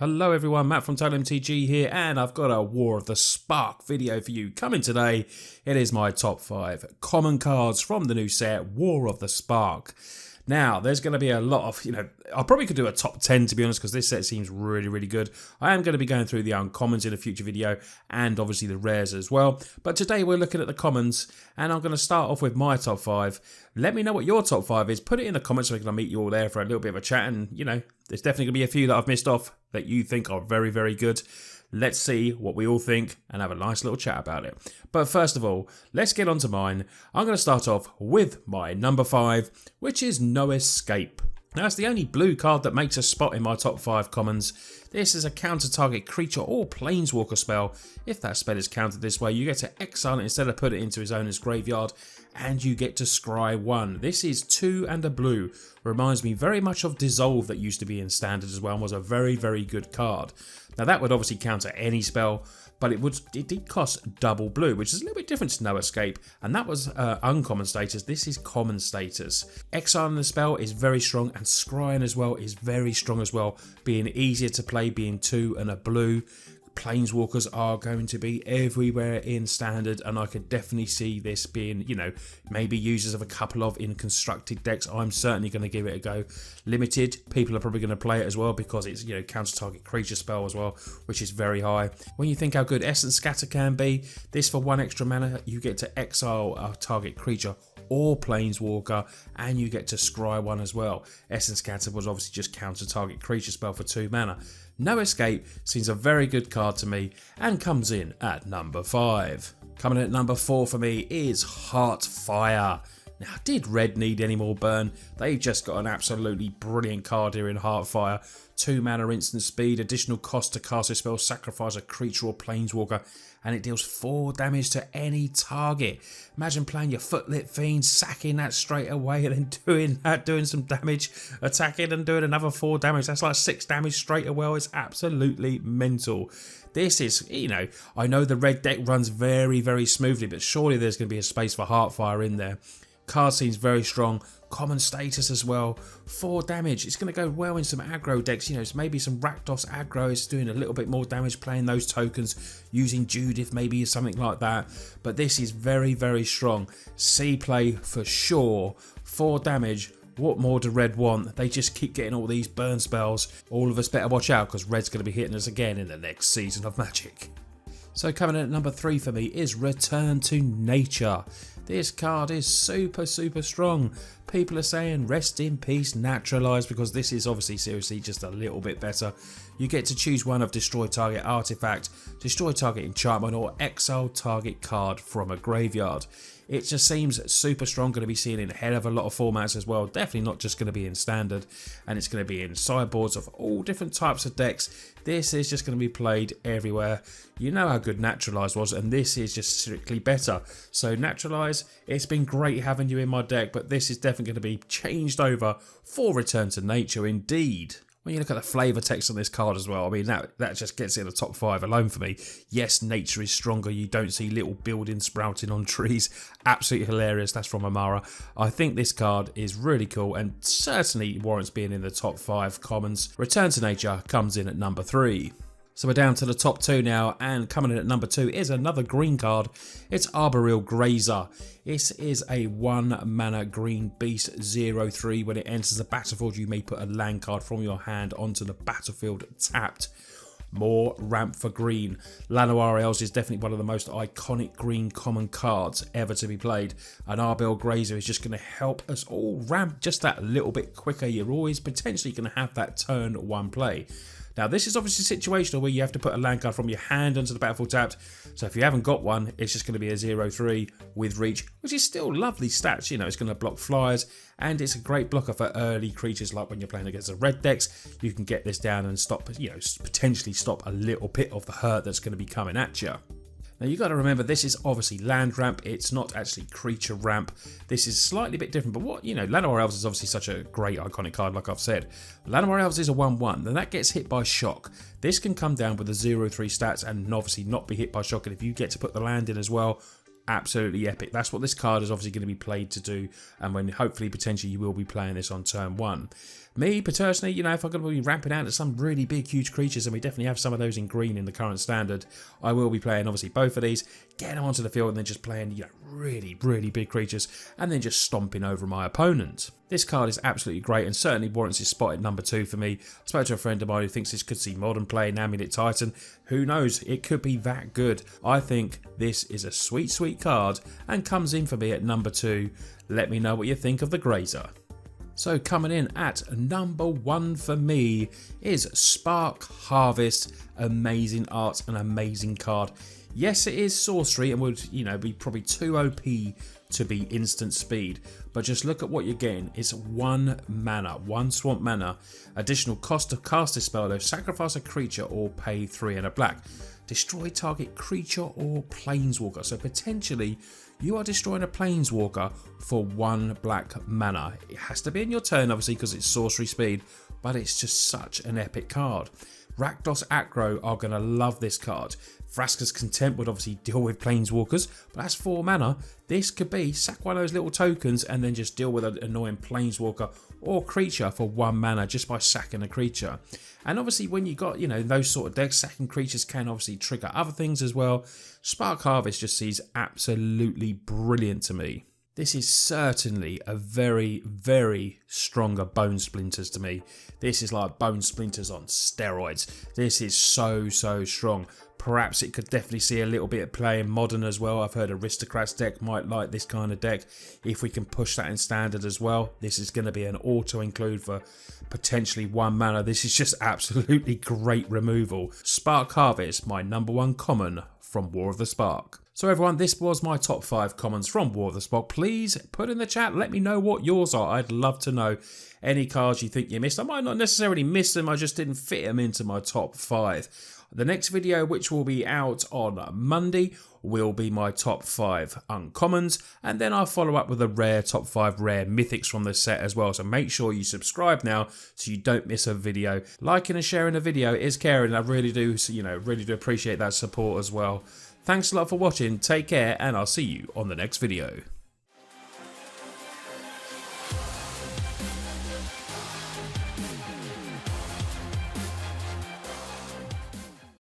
Hello everyone, Matt from TotalMTG here, and I've got a War of the Spark video for you coming today. It is my top 5 common cards from the new set, War of the Spark. Now, there's going to be a lot of, I probably could do a top 10 to be honest, because this set seems really good. I am going to be going through the uncommons in a future video, and obviously the rares as well. But today we're looking at the commons, and I'm going to start off with my top 5. Let me know what your top 5 is. Put it in the comments so we can meet you all there for a little bit of a chat, and, there's definitely going to be a few that I've missed off that you think are very good. Let's see what we all think and have a nice little chat about it. But first of all, let's get on to mine. I'm going to start off with my number 5, which is No Escape. Now, it's the only blue card that makes a spot in my top 5 commons. This is a counter-target creature or planeswalker spell. If that spell is countered this way, you get to exile it instead of put it into his owner's graveyard, and you get to scry 1. This is 2 and a blue. Reminds me very much of Dissolve that used to be in Standard as well, and was a very good card. Now, that would obviously counter any spell, but it did cost double blue, which is a little bit different to No Escape, and that was uncommon status. This is common status. Exiling the spell is very strong, and scrying as well is very strong as well, being easier to play, being 2 and a blue. Planeswalkers are going to be everywhere in Standard, and I could definitely see this being, maybe users of a couple of in constructed decks. I'm certainly going to give it a go. Limited, people are probably going to play it as well because it's, counter-target creature spell as well, which is very high. When you think how good Essence Scatter can be, this for 1 extra mana, you get to exile a target creature or planeswalker, and you get to scry 1 as well. Essence Scatter was obviously just counter-target creature spell for 2 mana. No Escape seems a very good card to me and comes in at number 5. Coming in at number 4 for me is Heartfire. Now, did Red need any more burn? They just got an absolutely brilliant card here in Heartfire. 2 mana instant speed, additional cost to cast a spell, sacrifice a creature or planeswalker, and it deals 4 damage to any target. Imagine playing your Footlit Fiend, sacking that straight away, and then doing some damage, attacking and doing another 4 damage. That's like 6 damage straight away. It's absolutely mental. This is, I know the red deck runs very smoothly, but surely there's going to be a space for Heartfire in there. Card seems very strong. Common status as well. 4 damage. It's going to go well in some aggro decks. It's maybe some Rakdos aggro. It's doing a little bit more damage playing those tokens, using Judith maybe or something like that. But this is very strong. C play for sure. 4 damage. What more do Red want? They just keep getting all these burn spells. All of us better watch out because Red's going to be hitting us again in the next season of Magic. So coming in at number 3 for me is Return to Nature. This card is super strong. People are saying rest in peace Naturalize, because this is obviously seriously just a little bit better. You get to choose one of destroy target artifact, destroy target enchantment, or exile target card from a graveyard. It just seems super strong, going to be seen in a hell of a lot of formats as well. Definitely not just going to be in Standard, and it's going to be in sideboards of all different types of decks. This is just going to be played everywhere. You know how good Naturalize was, and this is just strictly better. So Naturalize, it's been great having you in my deck, but this is definitely going to be changed over for Return to Nature indeed. When you look at the flavour text on this card as well, I mean, that just gets it in the top 5 alone for me. Yes, nature is stronger. You don't see little buildings sprouting on trees. Absolutely hilarious. That's from Amara. I think this card is really cool and certainly warrants being in the top 5 commons. Return to Nature comes in at number 3. So we're down to the top 2 now, and coming in at number 2 is another green card. It's Arboreal Grazer. This is a 1 mana green beast 0/3. When it enters the battlefield, you may put a land card from your hand onto the battlefield tapped. More ramp for green. Llanowar Elves is definitely one of the most iconic green common cards ever to be played. And Arboreal Grazer is just going to help us all ramp just that little bit quicker. You're always potentially going to have that turn 1 play. Now, this is obviously situational where you have to put a land card from your hand onto the battlefield tapped. So if you haven't got one, it's just going to be a 0/3 with reach, which is still lovely stats. It's going to block flyers, and it's a great blocker for early creatures like when you're playing against the red decks. You can get this down and stop, potentially stop a little bit of the hurt that's going to be coming at you. Now, you've got to remember, this is obviously land ramp. It's not actually creature ramp. This is slightly bit different, but Llanowar Elves is obviously such a great iconic card, like I've said. Llanowar Elves is a 1/1, and that gets hit by shock. This can come down with a 0/3 stats and obviously not be hit by shock, and if you get to put the land in as well, absolutely epic. That's what this card is obviously going to be played to do, and when hopefully potentially you will be playing this on turn 1. Me, personally, you know, if I'm going to be ramping out to some really big, huge creatures, and we definitely have some of those in green in the current standard, I will be playing, obviously, both of these, getting them onto the field and then just playing, you know, really, really big creatures, and then just stomping over my opponent. This card is absolutely great and certainly warrants his spot at number 2 for me. I spoke to a friend of mine who thinks this could see modern play in Amulet Titan. Who knows, it could be that good. I think this is a sweet, sweet card and comes in for me at number 2. Let me know what you think of the Grazer. So coming in at number 1 for me is Spark Harvest. Amazing art, an amazing card. Yes, it is sorcery and would, you know, be probably too OP to be instant speed, but just look at what you're getting. It's 1 mana, 1 swamp mana, additional cost to cast this spell though, sacrifice a creature or pay 3 and a black. Destroy target creature or planeswalker. So potentially you are destroying a planeswalker for 1 black mana. It has to be in your turn obviously because it's sorcery speed, but it's just such an epic card. Rakdos Aggro are going to love this card. Vraska's Contempt would obviously deal with planeswalkers, but that's 4 mana. This could be sack one of those little tokens and then just deal with an annoying planeswalker or creature for 1 mana just by sacking a creature. And obviously when you got, you know, those sort of decks, sacking creatures can obviously trigger other things as well. Spark Harvest just seems absolutely brilliant to me. This is certainly a very, very stronger Bone Splinters to me. This is like Bone Splinters on steroids. This is so, so strong. Perhaps it could definitely see a little bit of play in Modern as well. I've heard Aristocrats deck might like this kind of deck. If we can push that in Standard as well, this is going to be an auto-include for potentially 1 mana. This is just absolutely great removal. Spark Harvest, my number 1 common from War of the Spark. So everyone, this was my top 5 commons from War of the Spark. Please put in the chat, let me know what yours are. I'd love to know any cards you think you missed. I might not necessarily miss them, I just didn't fit them into my top 5. The next video, which will be out on Monday, will be my top 5 uncommons, and then I'll follow up with a rare top 5 rare mythics from the set as well. So make sure you subscribe now so you don't miss a video. Liking and sharing a video is caring. I really do, you know, really do appreciate that support as well. Thanks a lot for watching, take care, and I'll see you on the next video.